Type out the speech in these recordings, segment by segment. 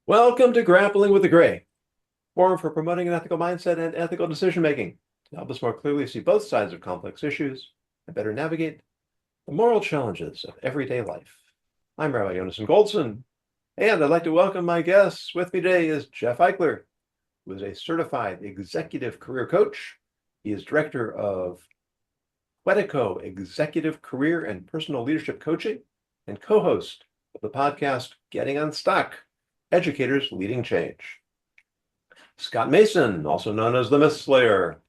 Welcome to Grappling with the Gray, forum for promoting an ethical mindset and ethical decision-making to help us more clearly see both sides of complex issues and better navigate the moral challenges of everyday life. I'm Rabbi Yonason Goldson, and I'd like to welcome my guest. With me today is Jeff Ikler, who is a certified executive career coach. He is director of Quetico Executive Career and Personal Leadership Coaching and co-host of the podcast Getting Unstuck, Educators Leading Change. Scott Mason, also known as the Myth Slayer,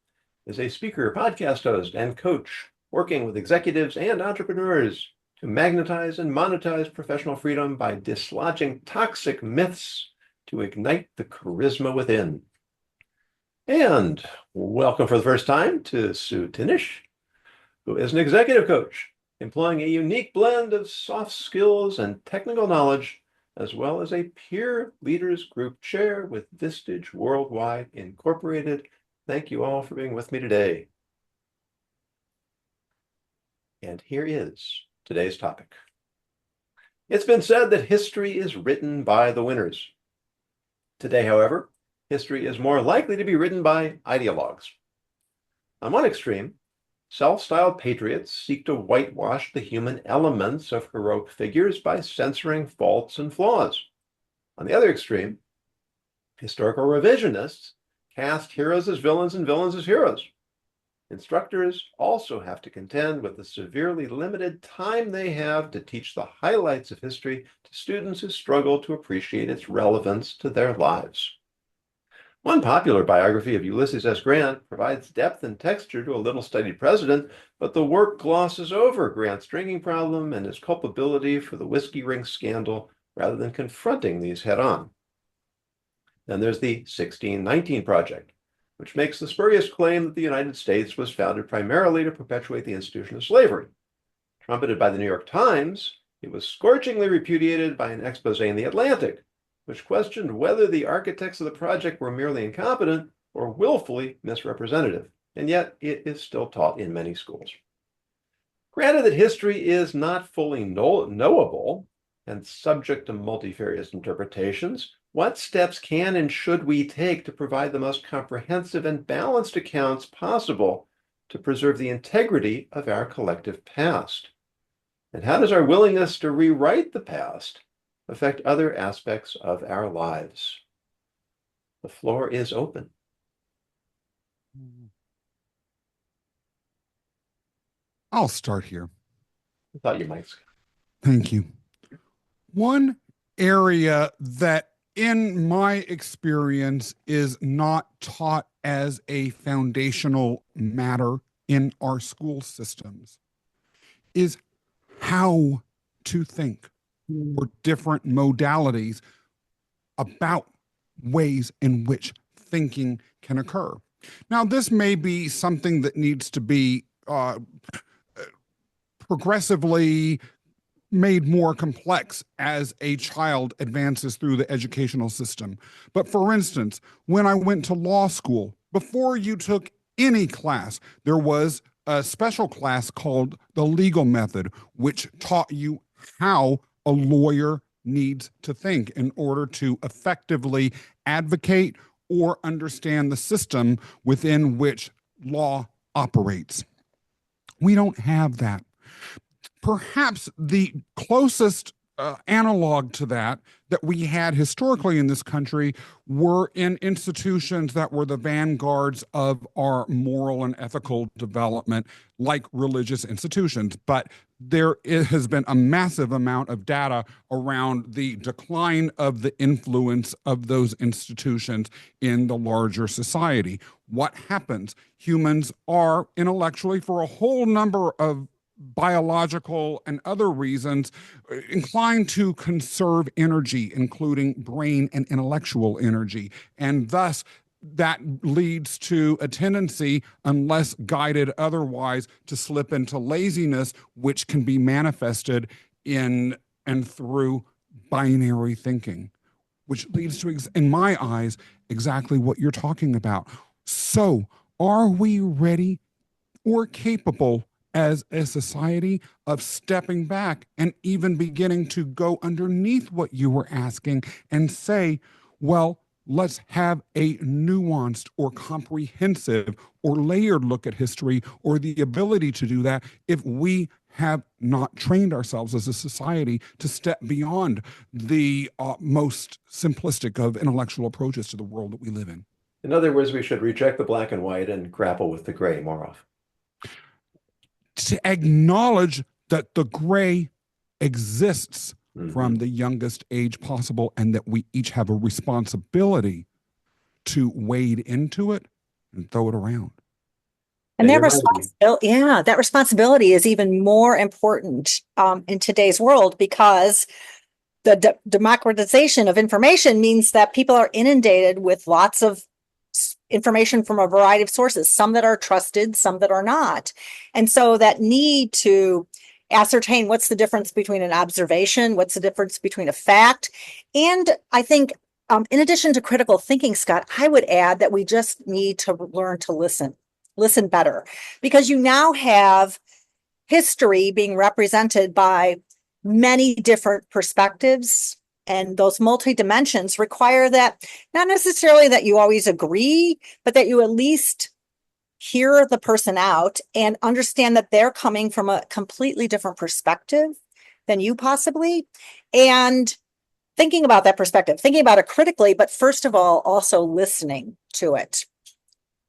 is a speaker, podcast host, and coach working with executives and entrepreneurs to magnetize and monetize professional freedom by dislodging toxic myths to ignite the charisma within. And welcome for the first time to Sue Tinnish, who is an executive coach employing a unique blend of soft skills and technical knowledge, as well as a peer leaders group chair with Vistage Worldwide Incorporated. Thank you all for being with me today. And here is today's topic. It's been said that history is written by the winners. Today, however, history is more likely to be written by ideologues. On one extreme, self-styled patriots seek to whitewash the human elements of heroic figures by censoring faults and flaws. On the other extreme, historical revisionists cast heroes as villains and villains as heroes. Instructors also have to contend with the severely limited time they have to teach the highlights of history to students who struggle to appreciate its relevance to their lives. One popular biography of Ulysses S. Grant provides depth and texture to a little-studied president, but the work glosses over Grant's drinking problem and his culpability for the whiskey ring scandal rather than confronting these head-on. Then there's the 1619 Project, which makes the spurious claim that the United States was founded primarily to perpetuate the institution of slavery. Trumpeted by the New York Times, it was scorchingly repudiated by an expose in The Atlantic, which questioned whether the architects of the project were merely incompetent or willfully misrepresentative, and yet it is still taught in many schools. Granted that history is not fully knowable and subject to multifarious interpretations, what steps can and should we take to provide the most comprehensive and balanced accounts possible to preserve the integrity of our collective past? And how does our willingness to rewrite the past affect other aspects of our lives? The floor is open. I'll start here. I thought you might. Thank you. One area that, in my experience, is not taught as a foundational matter in our school systems is how to think, or different modalities about ways in which thinking can occur. Now, this may be something that needs to be progressively made more complex as a child advances through the educational system. But for instance, when I went to law school, before you took any class, there was a special class called the legal method, which taught you how a lawyer needs to think in order to effectively advocate or understand the system within which law operates. We don't have that. Perhaps the closest analog to that we had historically in this country were in institutions that were the vanguards of our moral and ethical development, like religious institutions. But there has been a massive amount of data around the decline of the influence of those institutions in the larger society. What happens? Humans are intellectually, for a whole number of biological and other reasons, inclined to conserve energy, including brain and intellectual energy. And thus, that leads to a tendency, unless guided otherwise, to slip into laziness, which can be manifested in and through binary thinking, which leads to, in my eyes, exactly what you're talking about. So, are we ready or capable as a society of stepping back and even beginning to go underneath what you were asking and say, well, let's have a nuanced or comprehensive or layered look at history, or the ability to do that if we have not trained ourselves as a society to step beyond the most simplistic of intellectual approaches to the world that we live in. In other words, we should reject the black and white and grapple with the gray more often. To acknowledge that the gray exists from Mhm. the youngest age possible, and that we each have a responsibility to wade into it and throw it around. And And that you're right. responsibility, yeah, that responsibility is even more important in today's world, because the democratization of information means that people are inundated with lots of information from a variety of sources, some that are trusted, some that are not. And so that need to ascertain what's the difference between an observation, what's the difference between a fact. And I think, in addition to critical thinking, Scott, I would add that we just need to learn to listen better, because you now have history being represented by many different perspectives, and those multi dimensions require that not necessarily that you always agree, but that you at least hear the person out and understand that they're coming from a completely different perspective than you possibly, and thinking about that perspective, thinking about it critically, but first of all, also listening to it.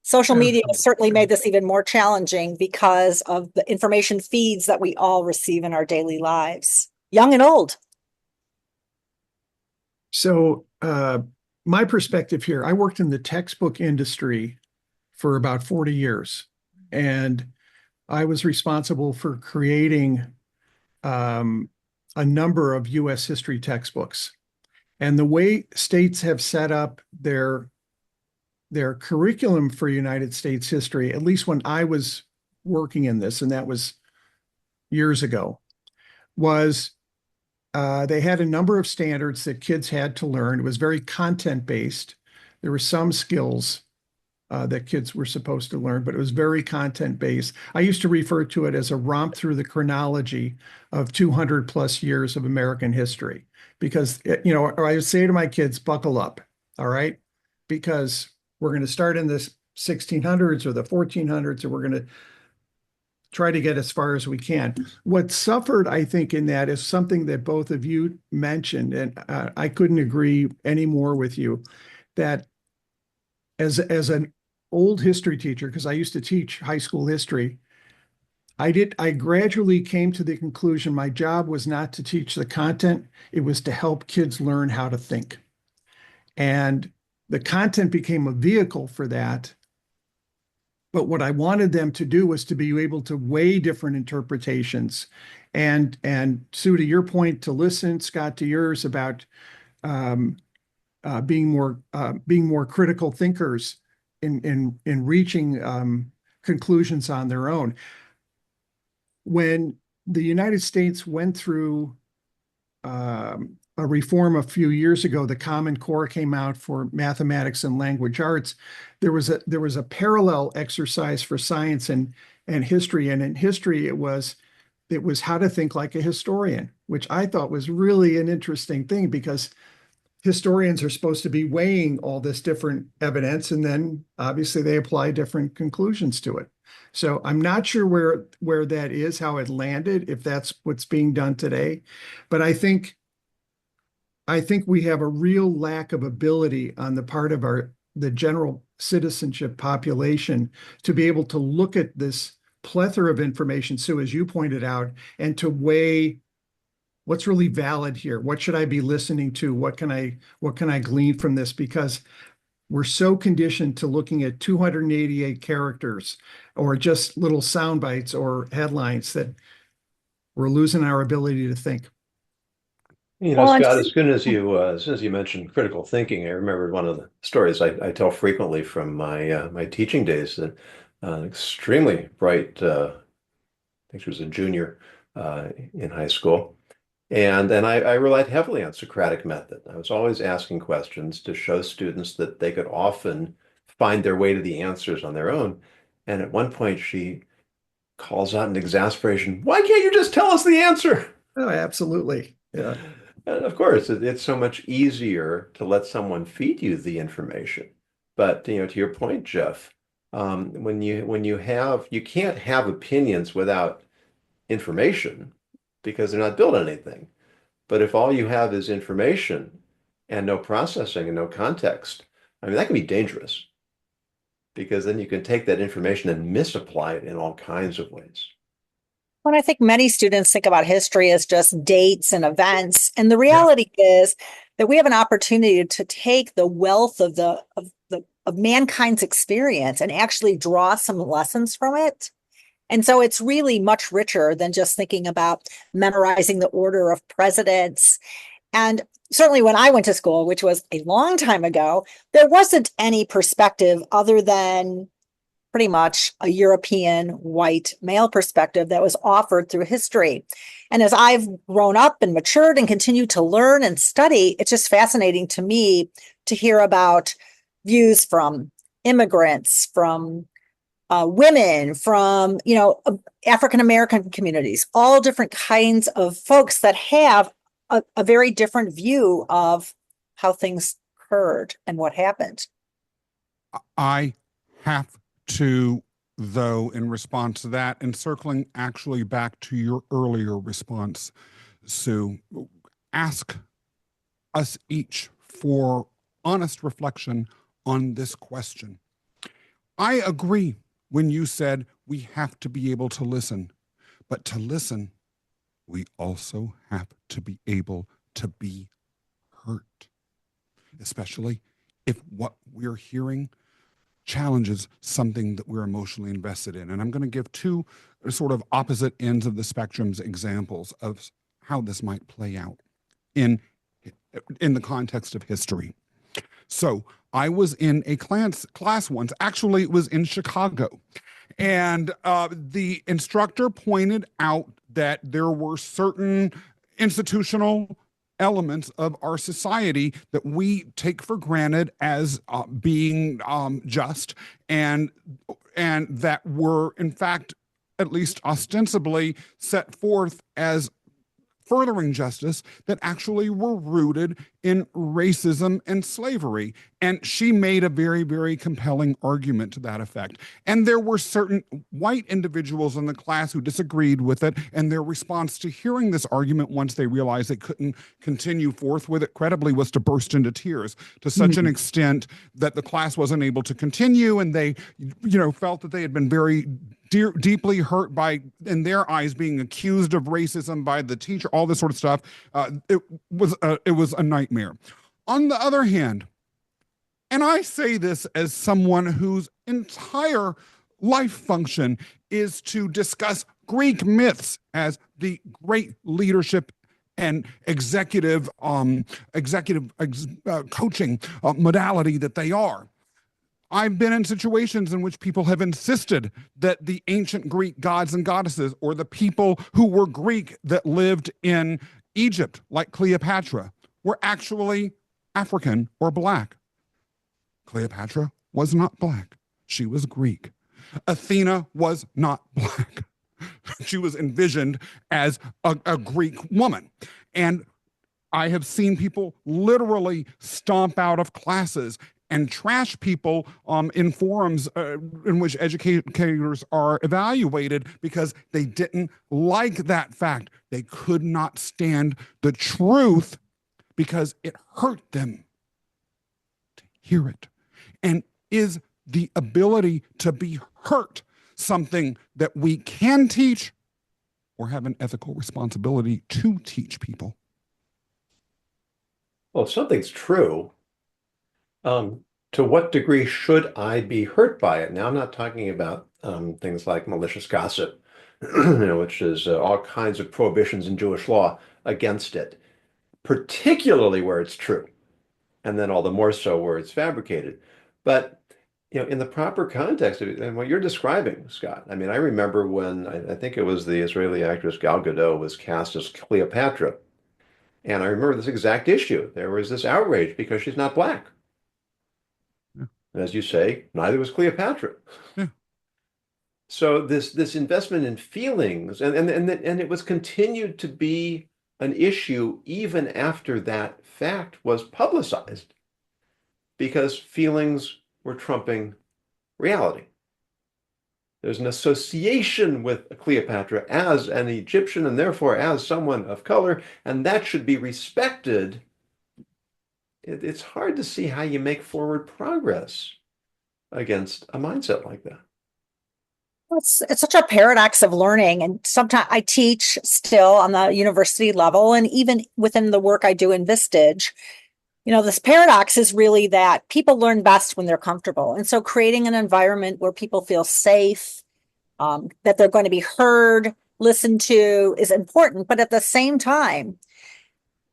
Social media has certainly made this even more challenging because of the information feeds that we all receive in our daily lives, young and old. So, my perspective here, I worked in the textbook industry for about 40 years, and I was responsible for creating a number of U.S. history textbooks. And the way states have set up their curriculum for United States history, at least when I was working in this, and that was years ago, was they had a number of standards that kids had to learn. It was very content based. There were some skills that kids were supposed to learn, but it was very content based. I used to refer to it as a romp through the chronology of 200 plus years of American history, because, I would say to my kids, buckle up, all right? Because we're going to start in the 1600s or the 1400s, or we're going to try to get as far as we can. What suffered, I think, in that is something that both of you mentioned, and I couldn't agree any more with you, that as an old history teacher, because I used to teach high school history, I gradually came to the conclusion my job was not to teach the content, it was to help kids learn how to think. And the content became a vehicle for that. But what I wanted them to do was to be able to weigh different interpretations. And Sue, to your point, to listen, Scott, to yours about being more critical thinkers in reaching conclusions on their own. When the United States went through a reform a few years ago, the Common Core came out for mathematics and language arts. There was a parallel exercise for science and history, and in history it was how to think like a historian, which I thought was really an interesting thing, because historians are supposed to be weighing all this different evidence, and then obviously they apply different conclusions to it. So I'm not sure where that is, how it landed, if that's what's being done today. But I think we have a real lack of ability on the part of the general citizenship population to be able to look at this plethora of information, Sue, as you pointed out, and to weigh what's really valid here. What should I be listening to? What can I glean from this? Because we're so conditioned to looking at 288 characters or just little sound bites or headlines that we're losing our ability to think. Scott, as soon as you mentioned critical thinking, I remembered one of the stories I tell frequently from my teaching days. That extremely bright, I think she was a junior in high school, and I relied heavily on Socratic method. I was always asking questions to show students that they could often find their way to the answers on their own. And at one point, she calls out in exasperation, why can't you just tell us the answer? Oh, absolutely. Yeah. And of course, it's so much easier to let someone feed you the information. But to your point, Jeff, you can't have opinions without information because they're not built on anything. But if all you have is information and no processing and no context, I mean, that can be dangerous because then you can take that information and misapply it in all kinds of ways. When I think many students think about history as just dates and events, and the Yeah. reality is that we have an opportunity to take the wealth of of mankind's experience and actually draw some lessons from it. And so it's really much richer than just thinking about memorizing the order of presidents. And certainly when I went to school, which was a long time ago, there wasn't any perspective other than pretty much a European white male perspective that was offered through history. And as I've grown up and matured and continued to learn and study, it's just fascinating to me to hear about views from immigrants, from women, from African American communities, all different kinds of folks that have a very different view of how things occurred and what happened. I have to, though, in response to that, and circling actually back to your earlier response, Sue, ask us each for honest reflection on this question. I agree when you said we have to be able to listen, but to listen, we also have to be able to be hurt, especially if what we're hearing challenges something that we're emotionally invested in. And I'm going to give two sort of opposite ends of the spectrums examples of how this might play out in the context of history. So I was in a class once, actually it was in Chicago, and the instructor pointed out that there were certain institutional elements of our society that we take for granted as being just, and that were in fact, at least ostensibly, set forth as furthering justice, that actually were rooted in racism and slavery. And she made a very, very compelling argument to that effect. And there were certain white individuals in the class who disagreed with it, and their response to hearing this argument, once they realized they couldn't continue forth with it credibly, was to burst into tears, to such an extent that the class wasn't able to continue, and they felt that they had been very deeply hurt by, in their eyes, being accused of racism by the teacher, all this sort of stuff. It was a nightmare. On the other hand, and I say this as someone whose entire life function is to discuss Greek myths as the great leadership and executive coaching modality that they are. I've been in situations in which people have insisted that the ancient Greek gods and goddesses, or the people who were Greek that lived in Egypt, like Cleopatra, were actually African or Black. Cleopatra was not Black. She was Greek. Athena was not Black. She was envisioned as a Greek woman. And I have seen people literally stomp out of classes and trash people in forums in which educators are evaluated because they didn't like that fact. They could not stand the truth because it hurt them to hear it. And is the ability to be hurt something that we can teach or have an ethical responsibility to teach people? Well, if something's true, to what degree should I be hurt by it? Now, I'm not talking about things like malicious gossip, which is all kinds of prohibitions in Jewish law against it, particularly where it's true, and then all the more so where it's fabricated. But in the proper context of it, and what you're describing, Scott, I mean, I remember when I think it was the Israeli actress Gal Gadot was cast as Cleopatra. And I remember this exact issue. There was this outrage because she's not Black. Yeah. And as you say, neither was Cleopatra. Yeah. So this investment in feelings, and it was continued to be an issue even after that fact was publicized, because feelings were trumping reality. There's an association with Cleopatra as an Egyptian and therefore as someone of color, and that should be respected. It's hard to see how you make forward progress against a mindset like that. It's such a paradox of learning. And sometimes I teach still on the university level, and even within the work I do in Vistage, this paradox is really that people learn best when they're comfortable. And so creating an environment where people feel safe, that they're going to be heard, listened to is important. But at the same time,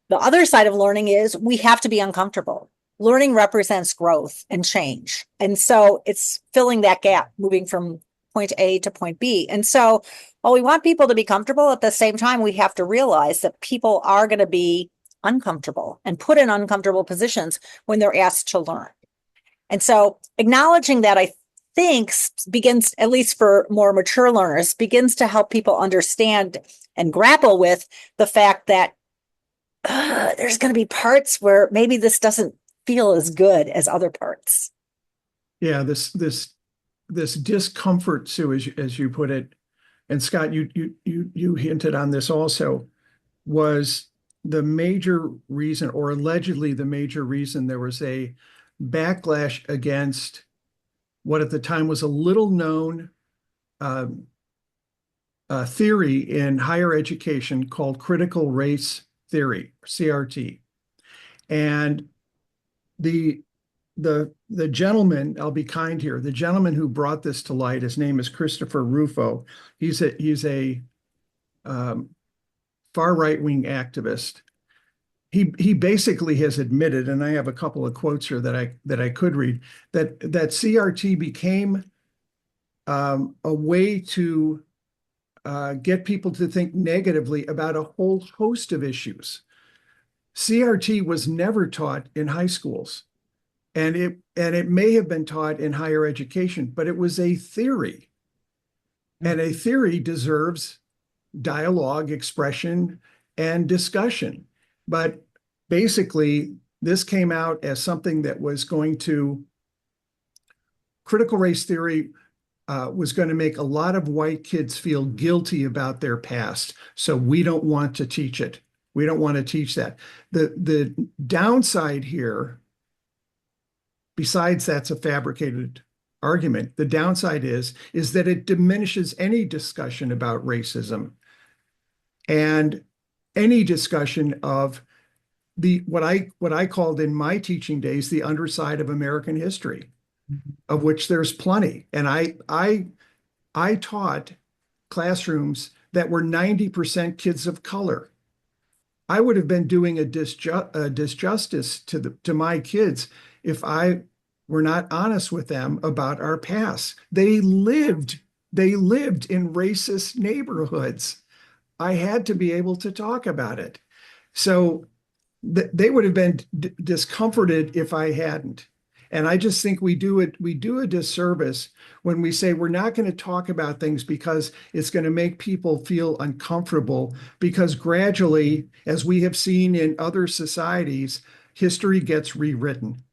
the other side of learning is we have to be uncomfortable. Learning represents growth and change. And so it's filling that gap, moving from point A to point B. And so while we want people to be comfortable, at the same time, we have to realize that people are going to be uncomfortable and put in uncomfortable positions when they're asked to learn. And so acknowledging that, I think, begins, at least for more mature learners, begins to help people understand and grapple with the fact that there's going to be parts where maybe this doesn't feel as good as other parts. Yeah, this discomfort, Sue, as you put it, and Scott, you hinted on this also, was the major reason, or allegedly the major reason, there was a backlash against what at the time was a little known theory in higher education called critical race theory, CRT. And the gentleman, I'll be kind here, the gentleman who brought this to light, his name is Christopher Rufo. He's a far right-wing activist. He basically has admitted, and I have a couple of quotes here that I could read, that CRT became a way to get people to think negatively about a whole host of issues. CRT was never taught in high schools, and it may have been taught in higher education, but it was a theory, and a theory deserves dialogue, expression, and discussion. But basically, this came out as something that was going to, critical race theory was going to make a lot of white kids feel guilty about their past. So we don't want to teach it. We don't want to teach that. The downside here, besides that's a fabricated argument, the downside is that it diminishes any discussion about racism and any discussion of what I called in my teaching days the underside of American history, of which there's plenty. And I taught classrooms that were 90% kids of color. I would have been doing a disjustice to my kids if I were not honest with them about our past. They lived in racist neighborhoods. I had to be able to talk about it. So they would have been discomforted if I hadn't. And I just think we do a disservice when we say we're not going to talk about things because it's going to make people feel uncomfortable, because gradually, as we have seen in other societies, history gets rewritten.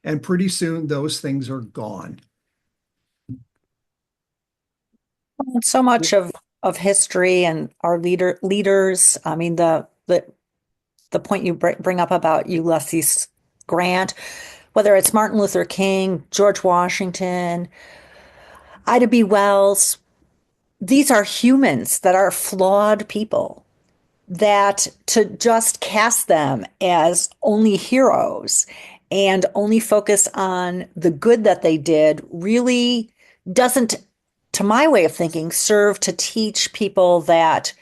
And pretty soon those things are gone. So much of history and our leaders, I mean, the point you bring up about Ulysses Grant, whether it's Martin Luther King, George Washington, Ida B. Wells, these are humans that are flawed people, that to just cast them as only heroes and only focus on the good that they did really doesn't, to my way of thinking, serve to teach people that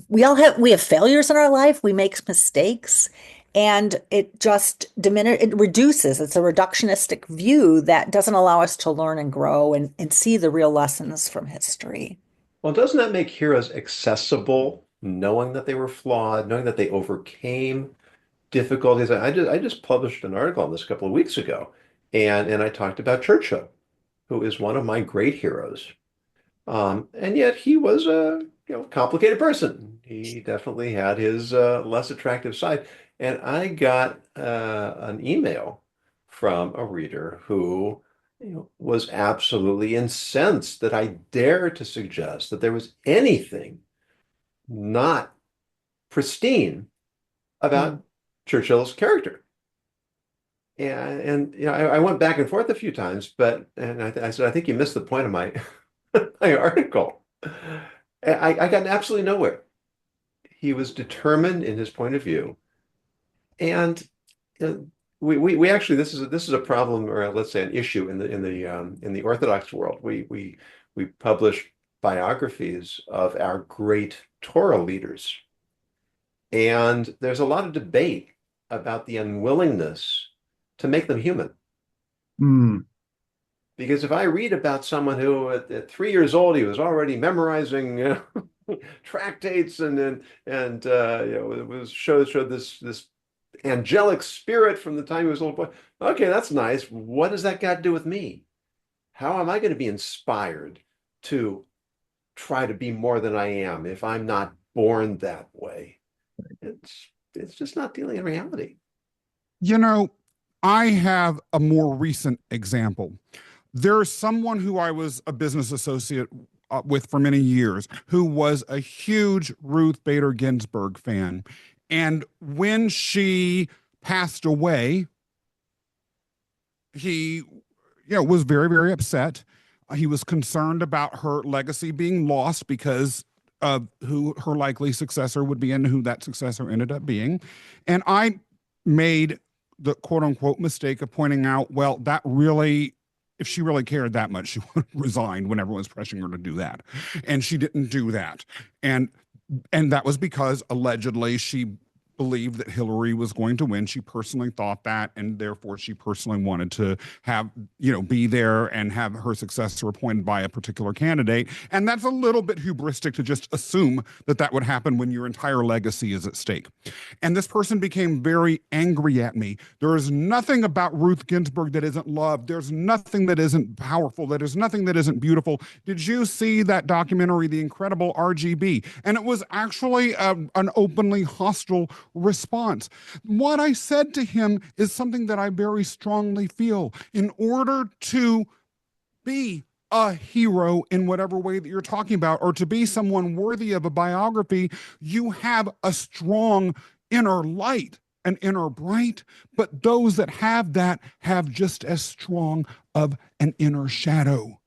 we have failures in our life, we make mistakes, and it just it reduces. It's a reductionistic view that doesn't allow us to learn and grow and see the real lessons from history. Well, doesn't that make heroes accessible, knowing that they were flawed, knowing that they overcame difficulties? I just published an article on this a couple of weeks ago, and I talked about Churchill, who is one of my great heroes. And yet he was a complicated person. He definitely had his less attractive side. And I got an email from a reader who was absolutely incensed that I dared to suggest that there was anything not pristine about Churchill's character. And I went back and forth a few times, but I said, I think you missed the point of my my article. I got absolutely nowhere. He was determined in his point of view, and uh, we actually this is a problem, or let's say an issue in the Orthodox world. We publish biographies of our great Torah leaders, and there's a lot of debate about the unwillingness to make them human. Mm. Because if I read about someone who at 3 years old, he was already memorizing tractates it was showed this angelic spirit from the time he was a little boy. Okay, that's nice. What does that got to do with me? How am I going to be inspired to try to be more than I am if I'm not born that way? It's just not dealing in reality. I have a more recent example. There's someone who I was a business associate with for many years who was a huge Ruth Bader Ginsburg fan. And when she passed away, he was very, very upset. He was concerned about her legacy being lost because of who her likely successor would be and who that successor ended up being. And I made the quote unquote mistake of pointing out, well, that really, if she really cared that much, she would have resigned when everyone was pressuring her to do that. And she didn't do that. And that was because allegedly she believed that Hillary was going to win. She personally thought that, and therefore she personally wanted to have, be there and have her successor appointed by a particular candidate. And that's a little bit hubristic to just assume that that would happen when your entire legacy is at stake. And this person became very angry at me. There is nothing about Ruth Ginsburg that isn't loved. There's nothing that isn't powerful. There's nothing that isn't beautiful. Did you see that documentary, The Incredible RGB? And it was actually an openly hostile response. What I said to him is something that I very strongly feel. In order to be a hero in whatever way that you're talking about, or to be someone worthy of a biography, you have a strong inner light, an inner bright, but those that have that have just as strong of an inner shadow.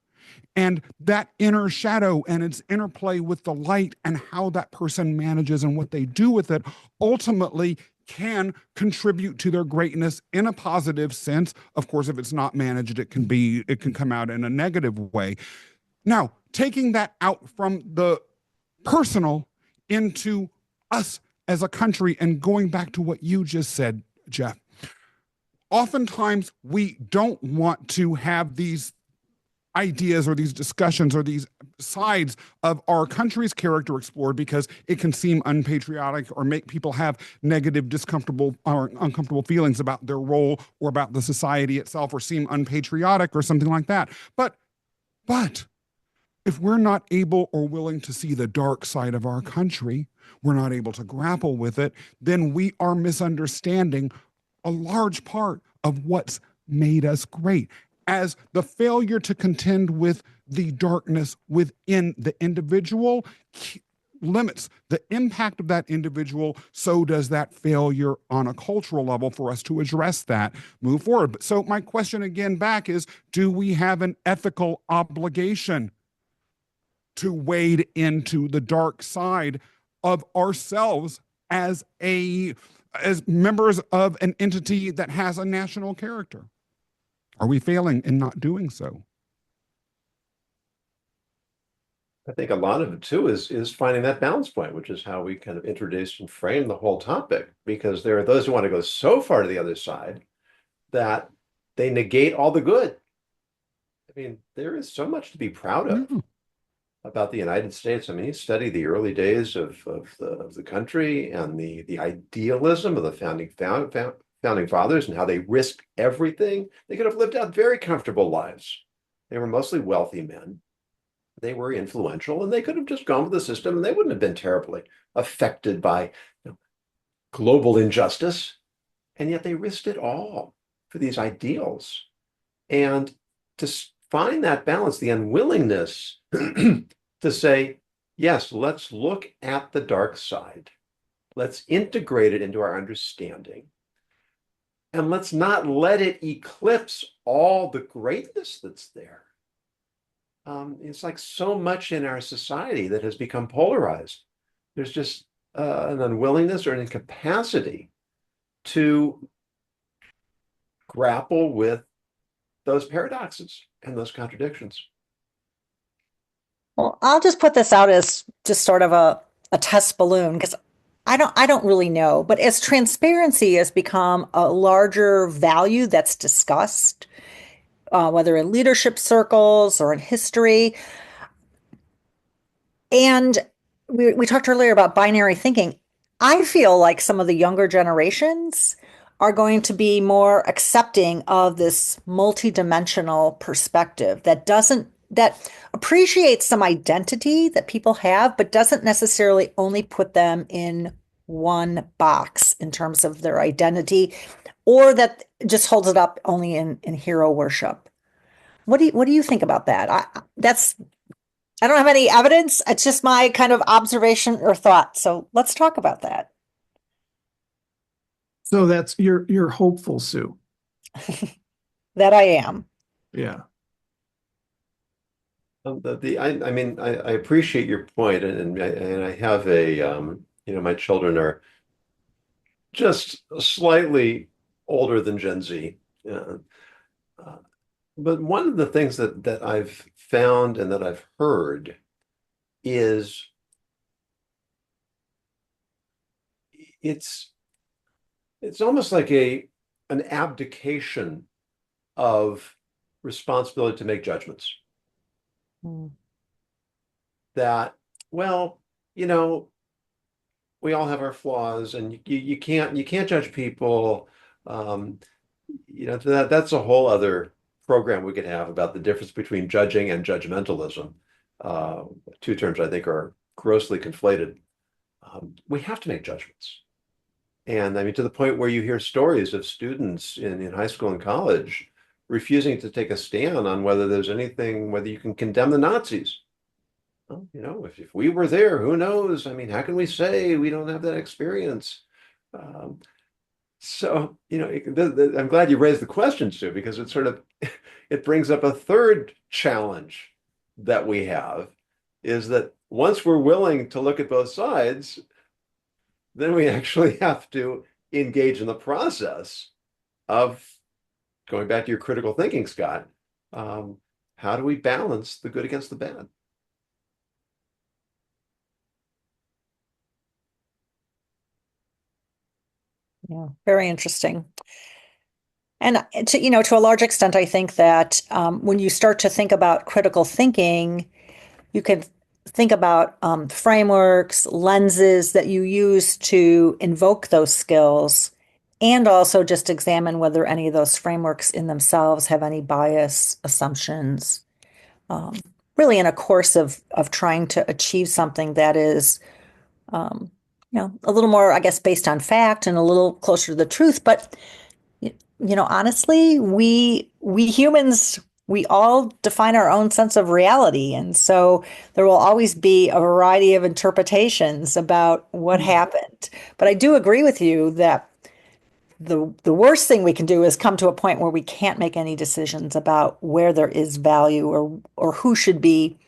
And that inner shadow and its interplay with the light and how that person manages and what they do with it ultimately can contribute to their greatness in a positive sense. Of course, if it's not managed, it can come out in a negative way. Now, taking that out from the personal into us as a country and going back to what you just said, Jeff, oftentimes we don't want to have these ideas or these discussions or these sides of our country's character explored because it can seem unpatriotic or make people have negative, discomfortable or uncomfortable feelings about their role or about the society itself, or seem unpatriotic or something like that. But if we're not able or willing to see the dark side of our country, we're not able to grapple with it, then we are misunderstanding a large part of what's made us great. As the failure to contend with the darkness within the individual limits the impact of that individual, so does that failure on a cultural level for us to address that, move forward. But so my question again back is, do we have an ethical obligation to wade into the dark side of ourselves as members of an entity that has a national character? Are we failing in not doing so? I think a lot of it too is finding that balance point, which is how we kind of introduced and framed the whole topic, because there are those who want to go so far to the other side that they negate all the good. I mean, there is so much to be proud of about the United States. I mean, you study the early days of the country and the idealism of the founding fathers and how they risked everything. They could have lived out very comfortable lives They were mostly wealthy men. They were influential, and they could have just gone with the system, and they wouldn't have been terribly affected by global injustice. And yet they risked it all for these ideals. And to find that balance, the unwillingness to say, yes, let's look at the dark side. Let's integrate it into our understanding. And let's not let it eclipse all the greatness that's there. It's like so much in our society that has become polarized. There's just an unwillingness or an incapacity to grapple with those paradoxes and those contradictions. Well, I'll just put this out as just sort of a test balloon because I don't really know. But as transparency has become a larger value that's discussed, whether in leadership circles or in history, and we talked earlier about binary thinking. I feel like some of the younger generations are going to be more accepting of this multidimensional perspective that appreciates some identity that people have, but doesn't necessarily only put them in one box in terms of their identity, or that just holds it up only in hero worship. What do you think about that? I don't have any evidence. It's just my kind of observation or thought. So let's talk about that. So that's you're hopeful, Sue. That I am. Yeah. I mean, I appreciate your point, and I have my children are just slightly older than Gen Z. Uh, but one of the things that I've found and that I've heard is it's almost like an abdication of responsibility to make judgments. That, well, we all have our flaws, and you can't judge people. That's a whole other program we could have about the difference between judging and judgmentalism. Two terms I think are grossly conflated. We have to make judgments. And I mean, to the point where you hear stories of students in high school and college refusing to take a stand on whether you can condemn the Nazis. Well, if we were there, who knows? I mean, how can we say we don't have that experience? So, I'm glad you raised the question, Sue, because it brings up a third challenge that we have, is that once we're willing to look at both sides, then we actually have to engage in the process of going back to your critical thinking, Scott. How do we balance the good against the bad? Yeah, very interesting. And to a large extent, I think that when you start to think about critical thinking, you can think about frameworks, lenses that you use to invoke those skills, and also just examine whether any of those frameworks in themselves have any bias, assumptions, really in a course of trying to achieve something that is a little more, I guess, based on fact and a little closer to the truth. But honestly, we humans, we all define our own sense of reality, and so there will always be a variety of interpretations about what happened. But I do agree with you that the worst thing we can do is come to a point where we can't make any decisions about where there is value or who should be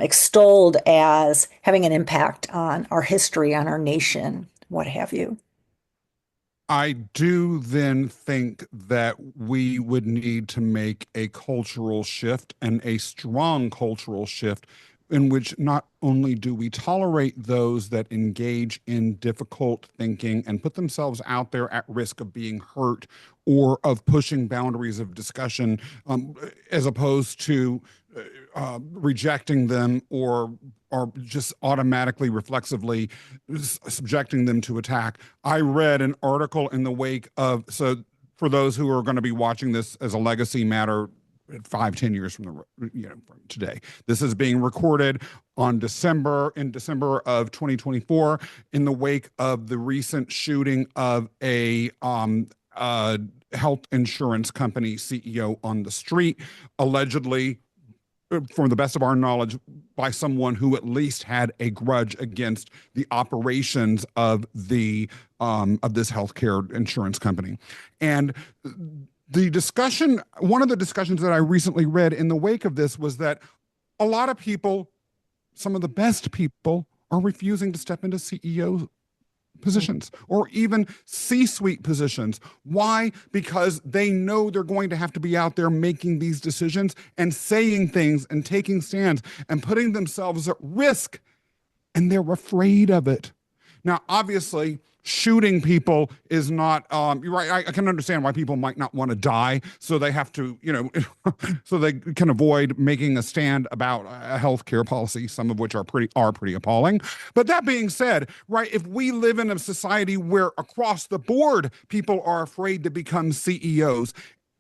extolled as having an impact on our history, on our nation, what have you. I do then think that we would need to make a cultural shift, and a strong cultural shift, in which not only do we tolerate those that engage in difficult thinking and put themselves out there at risk of being hurt or of pushing boundaries of discussion, as opposed to rejecting them or just automatically, reflexively subjecting them to attack. I read an article in the wake of, so for those who are going to be watching this as a legacy matter 5-10 years from from today. This is being recorded in December of 2024 in the wake of the recent shooting of a health insurance company CEO on the street, allegedly, from the best of our knowledge, by someone who at least had a grudge against the operations of this healthcare insurance company. And the discussion, one of the discussions that I recently read in the wake of this was that a lot of people, some of the best people, are refusing to step into CEO positions or even C-suite positions. Why? Because they know they're going to have to be out there making these decisions and saying things and taking stands and putting themselves at risk, and they're afraid of it. Now, obviously, shooting people is not, you're right. I can understand why people might not want to die. So they have to, so they can avoid making a stand about a healthcare policy, some of which are pretty appalling. But that being said, right, if we live in a society where across the board, people are afraid to become CEOs,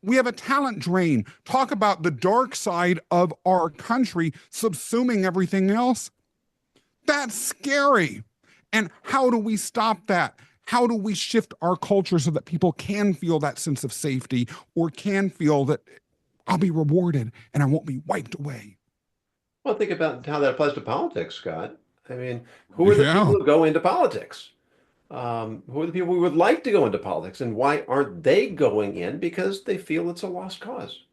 we have a talent drain. Talk about the dark side of our country subsuming everything else. That's scary. And how do we stop that? How do we shift our culture so that people can feel that sense of safety or can feel that I'll be rewarded and I won't be wiped away? Well, think about how that applies to politics, Scott. I mean, who are the people who go into politics? Who are the people who would like to go into politics, and why aren't they going in? Because they feel it's a lost cause,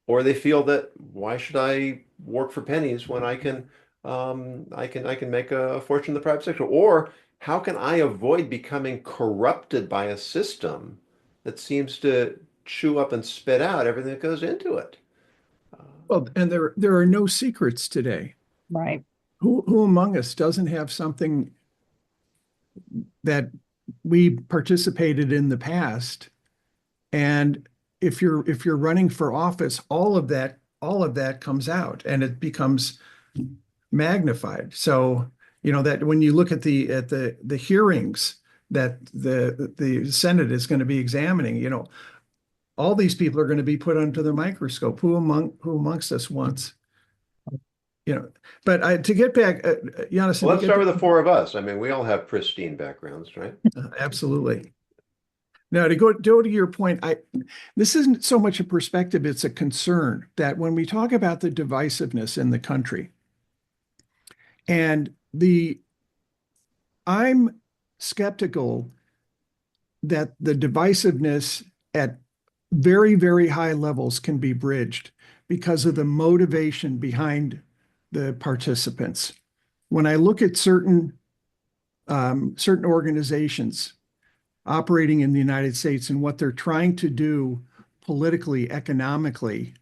or they feel that why should I work for pennies when I can make a fortune in the private sector? Or how can I avoid becoming corrupted by a system that seems to chew up and spit out everything that goes into it? Well, and there are no secrets today. Right. Who among us doesn't have something that we participated in the past? And if you're running for office, all of that comes out and it becomes magnified. So, that when you look at the hearings that the Senate is going to be examining, all these people are going to be put under the microscope. Who amongst us wants? But to get back, Giannis, Well, let's start with the four of us. I mean, we all have pristine backgrounds, right? Absolutely. Now, to go to your point, this isn't so much a perspective, it's a concern that when we talk about the divisiveness in the country, and I'm skeptical that the divisiveness at very, very high levels can be bridged because of the motivation behind the participants. When I look at certain organizations operating in the United States and what they're trying to do politically, economically,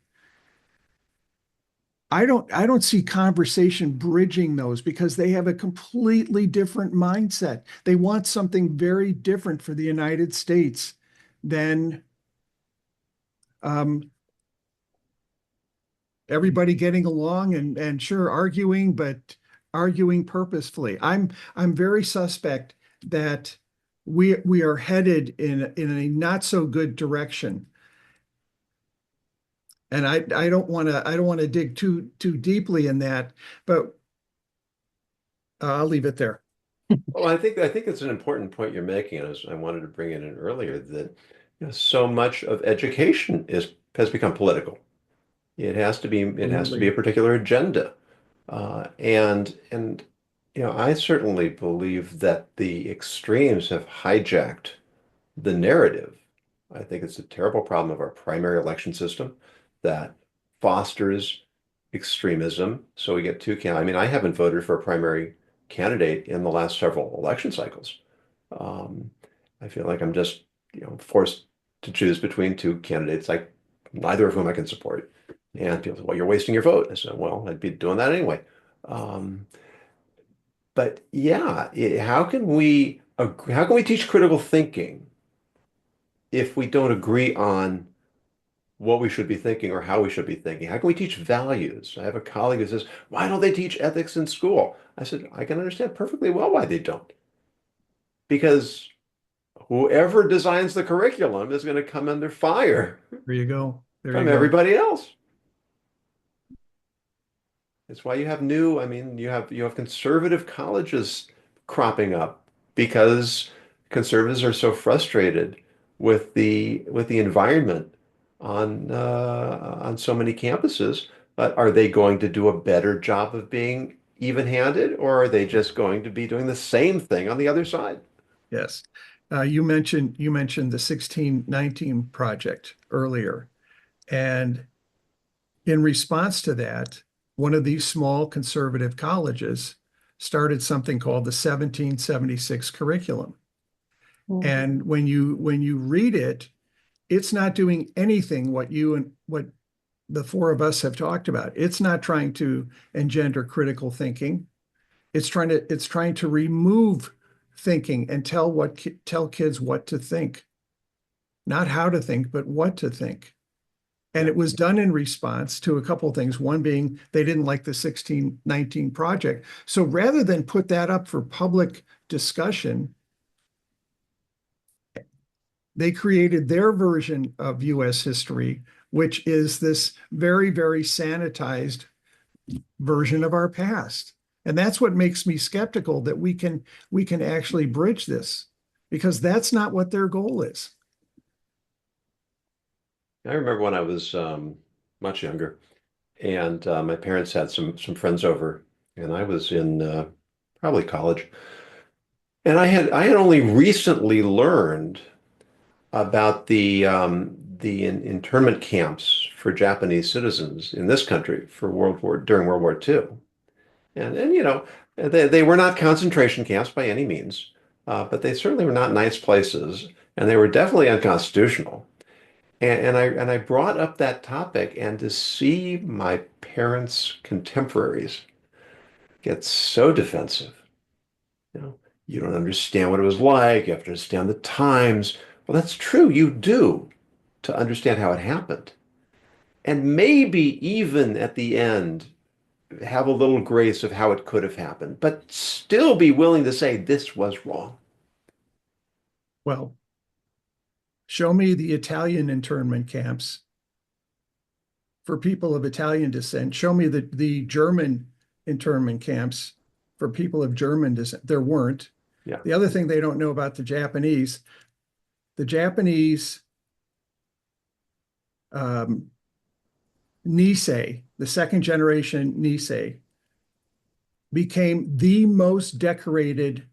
I don't see conversation bridging those because they have a completely different mindset. They want something very different for the United States than everybody getting along and sure arguing, but arguing purposefully. I'm very suspect that we are headed in a not so good direction. And I don't want to dig too deeply in that, but I'll leave it there. Well, I think it's an important point you're making, and I wanted to bring it in earlier that so much of education has become political. It has to be a particular agenda, and I certainly believe that the extremes have hijacked the narrative. I think it's a terrible problem of our primary election system that fosters extremism. So we get two candidates. I mean, I haven't voted for a primary candidate in the last several election cycles. Um, I feel like I'm just, forced to choose between two candidates, like neither of whom I can support. And people say, well, you're wasting your vote. I said, well, I'd be doing that anyway. But yeah, how can we teach critical thinking if we don't agree on what we should be thinking or how we should be thinking? How can we teach values? I have a colleague who says, why don't they teach ethics in school? I said, I can understand perfectly well why they don't. Because whoever designs the curriculum is going to come under fire. There you go. There from you go. everybody else. It's why you have new, I mean, you have conservative colleges cropping up because conservatives are so frustrated with the environment on so many campuses. But are they going to do a better job of being even-handed, or are they just going to be doing the same thing on the other side? Yes. You mentioned the 1619 project earlier. And in response to that, one of these small conservative colleges started something called the 1776 curriculum. And when you read it, it's not doing anything what the four of us have talked about. It's not trying to engender critical thinking. It's trying to remove thinking and tell kids what to think, not how to think, but what to think. And it was done in response to a couple of things. One being they didn't like the 1619 project. So rather than put that up for public discussion, they created their version of US history, which is this very, very sanitized version of our past. And that's what makes me skeptical that we can actually bridge this, because that's not what their goal is. I remember when I was much younger, and my parents had some friends over, and I was in probably college, and I had only recently learned about the internment camps for Japanese citizens in this country for during World War II, and you know they were not concentration camps by any means, but they certainly were not nice places, and they were definitely unconstitutional. And I brought up that topic, and to see my parents' contemporaries get so defensive, you know, you don't understand what it was like, you have to understand the times. Well, that's true, you do, to understand how it happened. And maybe even at the end, have a little grace of how it could have happened, but still be willing to say this was wrong. Well, show me the Italian internment camps for people of Italian descent. Show me the German internment camps for people of German descent. There weren't. Yeah. The other thing they don't know about the Japanese Nisei, the second generation Nisei, became the most decorated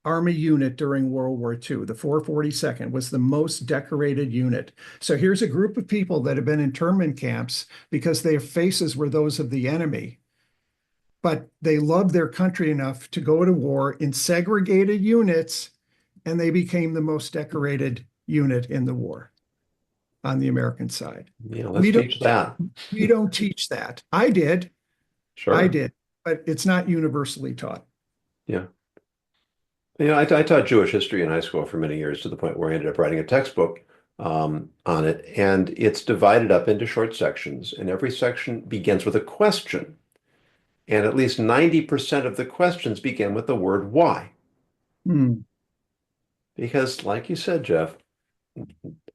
Army unit during World War II. The 442nd was the most decorated unit. So here's a group of people that have been in internment camps because their faces were those of the enemy, but they loved their country enough to go to war in segregated units, and they became the most decorated unit in the war on the American side. Yeah, let's We don't teach that. we don't teach that. I did, Sure. but it's not universally taught. Yeah. You know, I taught Jewish history in high school for many years to the point where I ended up writing a textbook on it. And it's divided up into short sections, and every section begins with a question. And at least 90% of the questions begin with the word why. Hmm. Because, like you said, Jeff,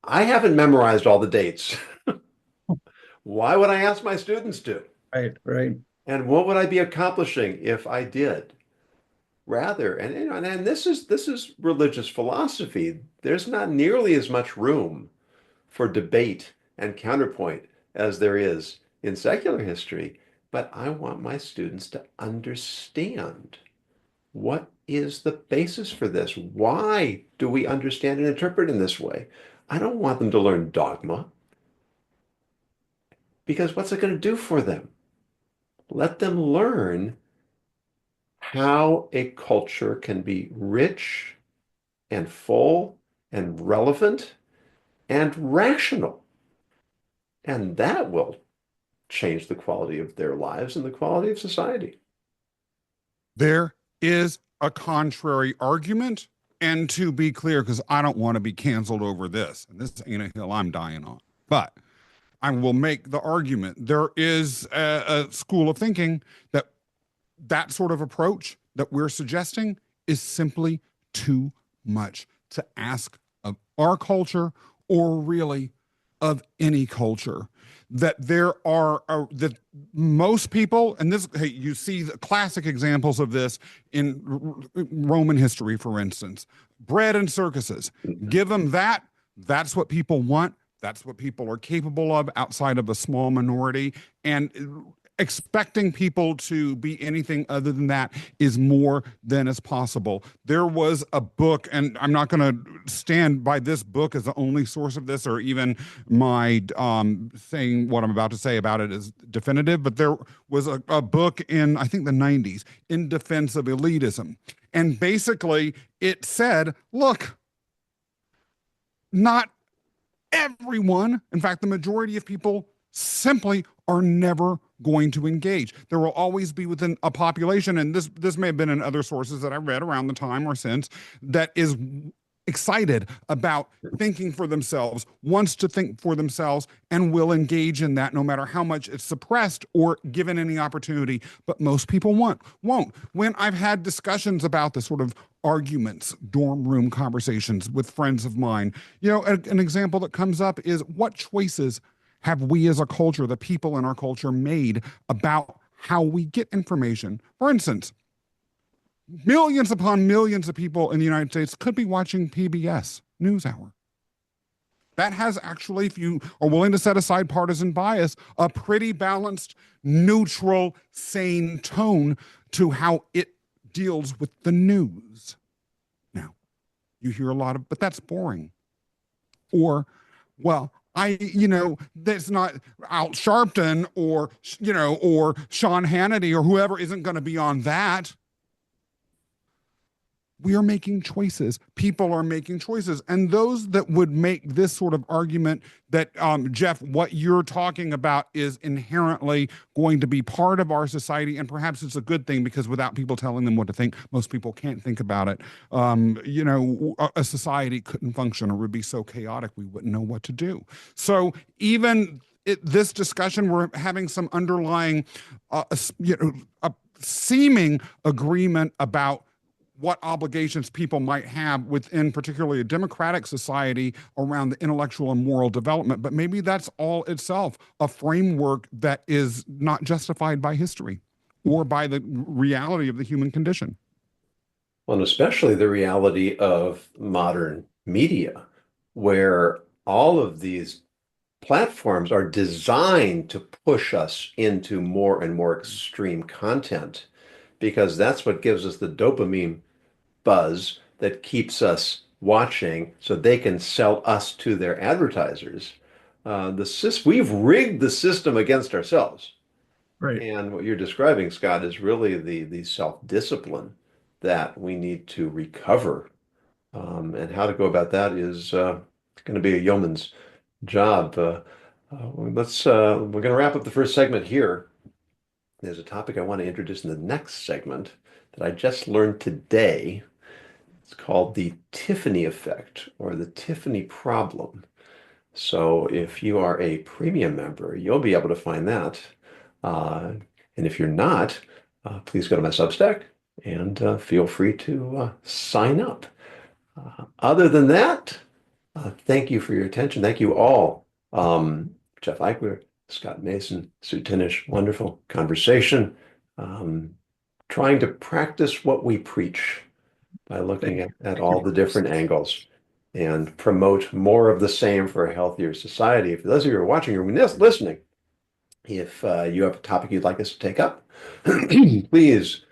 I haven't memorized all the dates. Why would I ask my students to? Right, right. And what would I be accomplishing if I did? Rather, and you know, and this is religious philosophy. There's not nearly as much room for debate and counterpoint as there is in secular history. But I want my students to understand what is the basis for this? Why do we understand and interpret in this way? I don't want them to learn dogma, because what's it going to do for them? Let them learn how a culture can be rich and full and relevant and rational. And that will change the quality of their lives and the quality of society. There is a contrary argument. And to be clear, because I don't want to be canceled over this, and this ain't a hill I'm dying on, but I will make the argument. There is a school of thinking that sort of approach that we're suggesting is simply too much to ask of our culture, or really of any culture, that there are that most people, and this, hey, you see the classic examples of this in Roman history, for instance, bread and circuses. Give them that. That's what people want. That's what people are capable of outside of a small minority. And expecting people to be anything other than that is more than is possible. There was a book, and I'm not going to stand by this book as the only source of this, or even my saying what I'm about to say about it is definitive, but there was a book in, I think, the 90s, In Defense of Elitism. And basically it said, look, not everyone, in fact, the majority of people simply are never going to engage. There will always be within a population, and this may have been in other sources that I read around the time or since, that is excited about thinking for themselves, wants to think for themselves, and will engage in that no matter how much it's suppressed or given any opportunity. But most people won't. When I've had discussions about this, sort of arguments, dorm room conversations with friends of mine, an example that comes up is, what choices have we as a culture, the people in our culture, made about how we get information? For instance, millions upon millions of people in the United States could be watching PBS NewsHour. That has actually, if you are willing to set aside partisan bias, a pretty balanced, neutral, sane tone to how it deals with the news. Now, you hear a lot of, but that's boring. Or, well, that's not Al Sharpton or Sean Hannity or whoever isn't going to be on that. We are making choices. People are making choices. And those that would make this sort of argument that, Jeff, what you're talking about is inherently going to be part of our society, and perhaps it's a good thing because without people telling them what to think, most people can't think about it. A society couldn't function, or would be so chaotic we wouldn't know what to do. So even this discussion, we're having some underlying, a seeming agreement about what obligations people might have within particularly a democratic society around the intellectual and moral development. But maybe that's all itself a framework that is not justified by history or by the reality of the human condition. Well, and especially the reality of modern media, where all of these platforms are designed to push us into more and more extreme content, because that's what gives us the dopamine buzz that keeps us watching so they can sell us to their advertisers. We've rigged the system against ourselves. Right. And what you're describing, Scott, is really the self-discipline that we need to recover. And how to go about that is going to be a yeoman's job. We're going to wrap up the first segment here. There's a topic I want to introduce in the next segment that I just learned today. It's called the Tiffany effect, or the Tiffany problem. So if you are a premium member, you'll be able to find that. And if you're not, please go to my Substack and feel free to sign up. Other than that, thank you for your attention. Thank you all. Jeff Ikler, Scott Mason, Sue Tinnish, wonderful conversation. Trying to practice what we preach by looking at all the different angles and promote more of the same for a healthier society. For those of you who are watching or listening, if you have a topic you'd like us to take up, please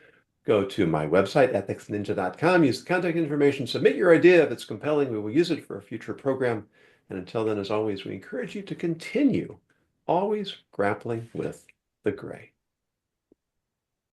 go to my website, ethicsninja.com, use the contact information, submit your idea. If it's compelling, we will use it for a future program. And until then, as always, we encourage you to continue always grappling with the gray.